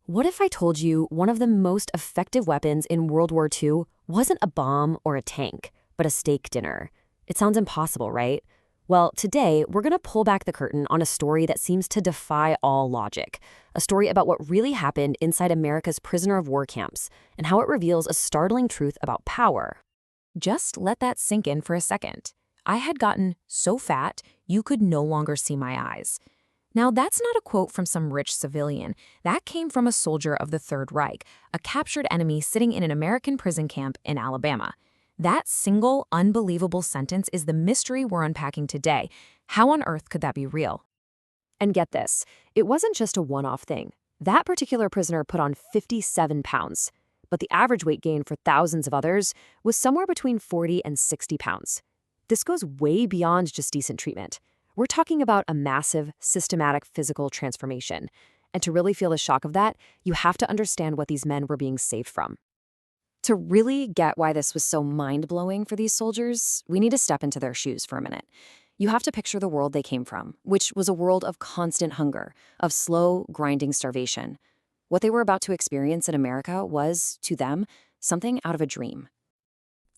What if I told you one of the most effective weapons in World War II wasn't a bomb or a tank, but a steak dinner? It sounds impossible, right? Well, today we're going to pull back the curtain on a story that seems to defy all logic. A story about what really happened inside America's prisoner of war camps and how it reveals a startling truth about power. Just let that sink in for a second. I had gotten so fat, you could no longer see my eyes. Now, that's not a quote from some rich civilian. That came from a soldier of the Third Reich, a captured enemy sitting in an American prison camp in Alabama. That single, unbelievable sentence is the mystery we're unpacking today. How on earth could that be real? And get this, it wasn't just a one-off thing. That particular prisoner put on 57 pounds, but the average weight gain for thousands of others was somewhere between 40 and 60 pounds. This goes way beyond just decent treatment. We're talking about a massive, systematic physical transformation. And to really feel the shock of that, you have to understand what these men were being saved from. To really get why this was so mind-blowing for these soldiers, we need to step into their shoes for a minute. You have to picture the world they came from, which was a world of constant hunger, of slow, grinding starvation. What they were about to experience in America was, to them, something out of a dream.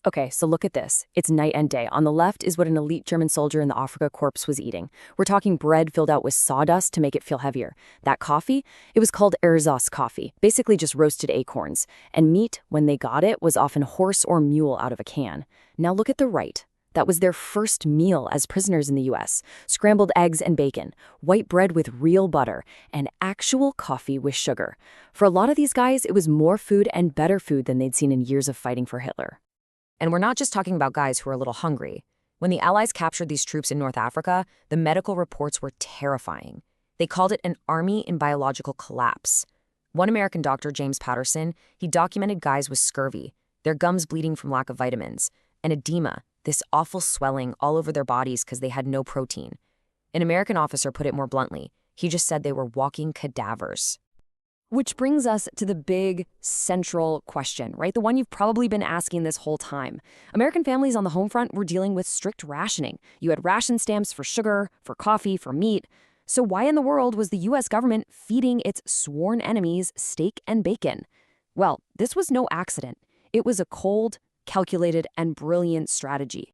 Okay, so look at this. It's night and day. On the left is what an elite German soldier in the Afrika Korps was eating. We're talking bread filled out with sawdust to make it feel heavier. That coffee, it was called ersatz coffee, basically just roasted acorns. And meat, when they got it, was often horse or mule out of a can. Now look at the right. That was their first meal as prisoners in the U.S. Scrambled eggs and bacon, white bread with real butter, and actual coffee with sugar. For a lot of these guys, it was more food and better food than they'd seen in years of fighting for Hitler. And we're not just talking about guys who are a little hungry. When the Allies captured these troops in North Africa, the medical reports were terrifying. They called it an army in biological collapse. One American doctor, James Patterson, he documented guys with scurvy, their gums bleeding from lack of vitamins, and edema, this awful swelling all over their bodies because they had no protein. An American officer put it more bluntly. He just said they were walking cadavers. Which brings us to the big, central question, right? The one you've probably been asking this whole time. American families on the home front were dealing with strict rationing. You had ration stamps for sugar, for coffee, for meat. So why in the world was the U.S. government feeding its sworn enemies steak and bacon? Well, this was no accident. It was a cold, calculated, and brilliant strategy.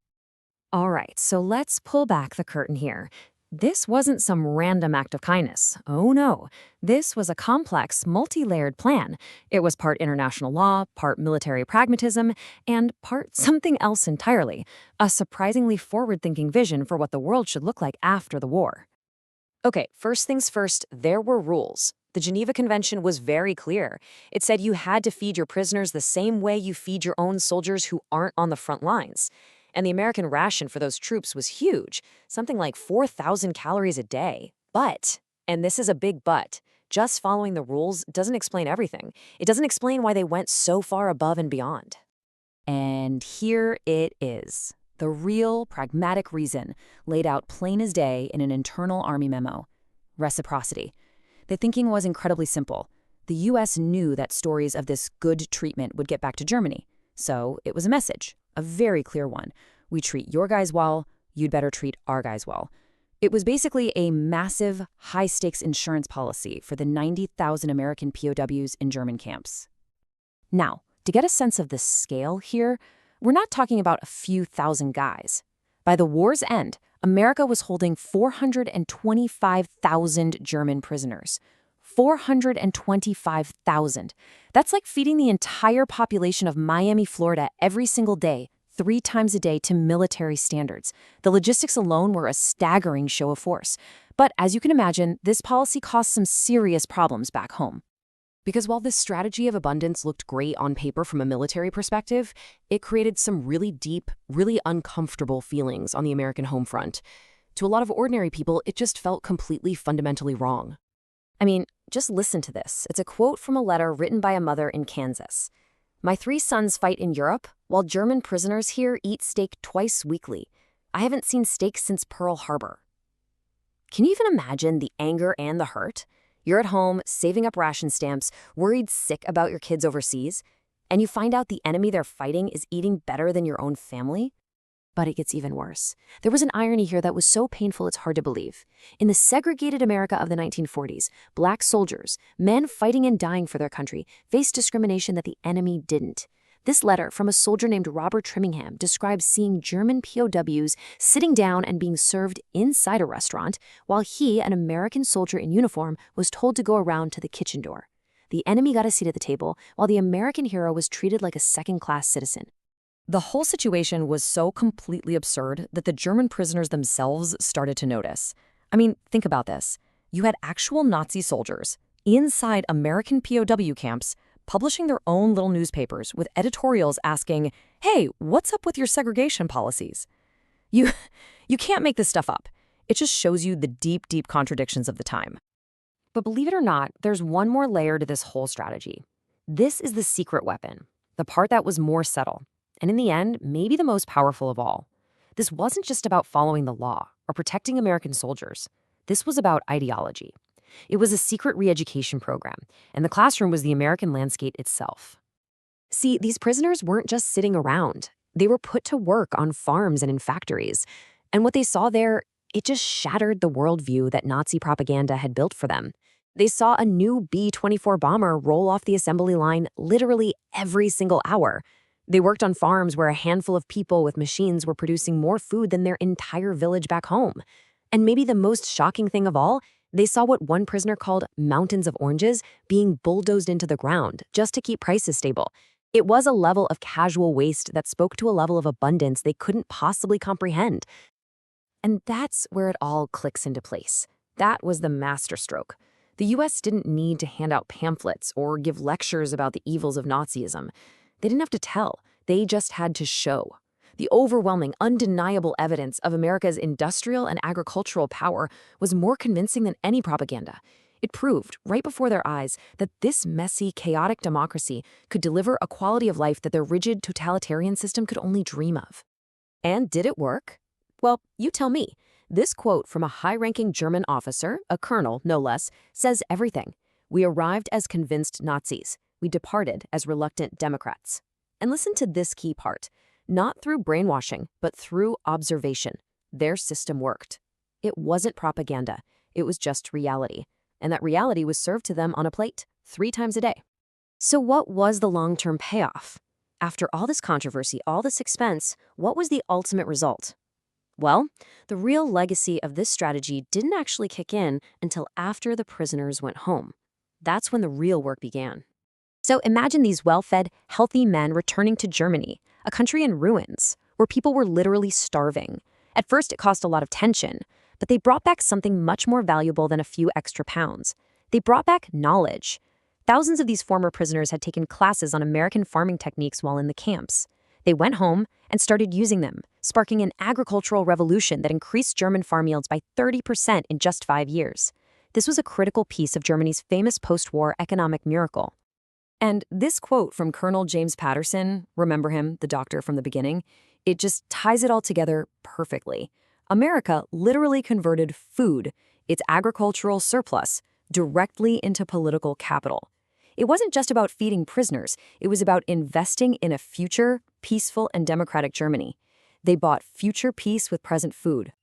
All right, so let's pull back the curtain here. This wasn't some random act of kindness. Oh no, this was a complex, multi-layered plan. It was part international law, part military pragmatism, and part something else entirely, a surprisingly forward-thinking vision for what the world should look like after the war. Okay, first things first, there were rules. The Geneva Convention was very clear. It said you had to feed your prisoners the same way you feed your own soldiers who aren't on the front lines. And the American ration for those troops was huge, something like 4,000 calories a day. But, and this is a big but, just following the rules doesn't explain everything. It doesn't explain why they went so far above and beyond. And here it is, the real pragmatic reason, laid out plain as day in an internal Army memo. Reciprocity. The thinking was incredibly simple. The U.S. knew that stories of this good treatment would get back to Germany. So it was a message. A very clear one. We treat your guys well, you'd better treat our guys well. It was basically a massive, high-stakes insurance policy for the 90,000 American POWs in German camps. Now, to get a sense of the scale here, we're not talking about a few thousand guys. By the war's end, America was holding 425,000 German prisoners. 425,000. That's like feeding the entire population of Miami, Florida every single day, 3 times a day to military standards. The logistics alone were a staggering show of force. But as you can imagine, this policy caused some serious problems back home. Because while this strategy of abundance looked great on paper from a military perspective, it created some really deep, really uncomfortable feelings on the American home front. To a lot of ordinary people, it just felt completely fundamentally wrong. I mean, just listen to this. It's a quote from a letter written by a mother in Kansas. My 3 sons fight in Europe, while German prisoners here eat steak twice weekly. I haven't seen steak since Pearl Harbor. Can you even imagine the anger and the hurt? You're at home, saving up ration stamps, worried sick about your kids overseas, and you find out the enemy they're fighting is eating better than your own family? But it gets even worse. There was an irony here that was so painful it's hard to believe. In the segregated America of the 1940s, black soldiers, men fighting and dying for their country, faced discrimination that the enemy didn't. This letter from a soldier named Robert Trimingham describes seeing German POWs sitting down and being served inside a restaurant, while he, an American soldier in uniform, was told to go around to the kitchen door. The enemy got a seat at the table, while the American hero was treated like a second-class citizen. The whole situation was so completely absurd that the German prisoners themselves started to notice. I mean, think about this. You had actual Nazi soldiers inside American POW camps publishing their own little newspapers with editorials asking, hey, what's up with your segregation policies? You can't make this stuff up. It just shows you the deep, deep contradictions of the time. But believe it or not, there's one more layer to this whole strategy. This is the secret weapon, the part that was more subtle, and in the end, maybe the most powerful of all. This wasn't just about following the law or protecting American soldiers. This was about ideology. It was a secret re-education program, and the classroom was the American landscape itself. See, these prisoners weren't just sitting around. They were put to work on farms and in factories. And what they saw there, it just shattered the worldview that Nazi propaganda had built for them. They saw a new B-24 bomber roll off the assembly line literally every single hour. They worked on farms where a handful of people with machines were producing more food than their entire village back home. And maybe the most shocking thing of all, they saw what one prisoner called mountains of oranges being bulldozed into the ground just to keep prices stable. It was a level of casual waste that spoke to a level of abundance they couldn't possibly comprehend. And that's where it all clicks into place. That was the masterstroke. The US didn't need to hand out pamphlets or give lectures about the evils of Nazism. They didn't have to tell. They just had to show. The overwhelming, undeniable evidence of America's industrial and agricultural power was more convincing than any propaganda. It proved, right before their eyes, that this messy, chaotic democracy could deliver a quality of life that their rigid, totalitarian system could only dream of. And did it work? Well, you tell me. This quote from a high-ranking German officer, a colonel no less, says everything. We arrived as convinced Nazis. We departed as reluctant Democrats. And listen to this key part. Not through brainwashing, but through observation. Their system worked. It wasn't propaganda. It was just reality. And that reality was served to them on a plate 3 times a day. So what was the long-term payoff? After all this controversy, all this expense, what was the ultimate result? Well, the real legacy of this strategy didn't actually kick in until after the prisoners went home. That's when the real work began. So imagine these well-fed, healthy men returning to Germany, a country in ruins, where people were literally starving. At first, it caused a lot of tension, but they brought back something much more valuable than a few extra pounds. They brought back knowledge. Thousands of these former prisoners had taken classes on American farming techniques while in the camps. They went home and started using them, sparking an agricultural revolution that increased German farm yields by 30% in just 5 years. This was a critical piece of Germany's famous post-war economic miracle. And this quote from Colonel James Patterson, remember him, the doctor from the beginning, it just ties it all together perfectly. America literally converted food, its agricultural surplus, directly into political capital. It wasn't just about feeding prisoners, it was about investing in a future, peaceful, and democratic Germany. They bought future peace with present food.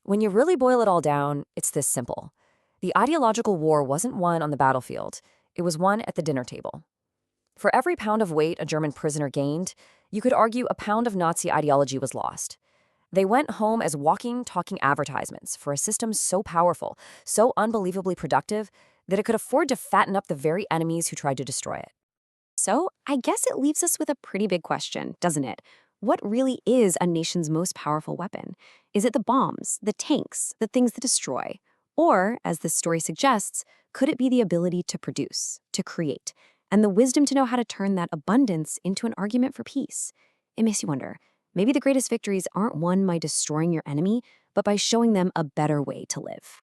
When you really boil it all down, it's this simple. The ideological war wasn't won on the battlefield, it was won at the dinner table. For every pound of weight a German prisoner gained, you could argue a pound of Nazi ideology was lost. They went home as walking, talking advertisements for a system so powerful, so unbelievably productive, that it could afford to fatten up the very enemies who tried to destroy it. So, I guess it leaves us with a pretty big question, doesn't it? What really is a nation's most powerful weapon? Is it the bombs, the tanks, the things that destroy? Or, as this story suggests, could it be the ability to produce, to create, and the wisdom to know how to turn that abundance into an argument for peace? It makes you wonder, maybe the greatest victories aren't won by destroying your enemy, but by showing them a better way to live.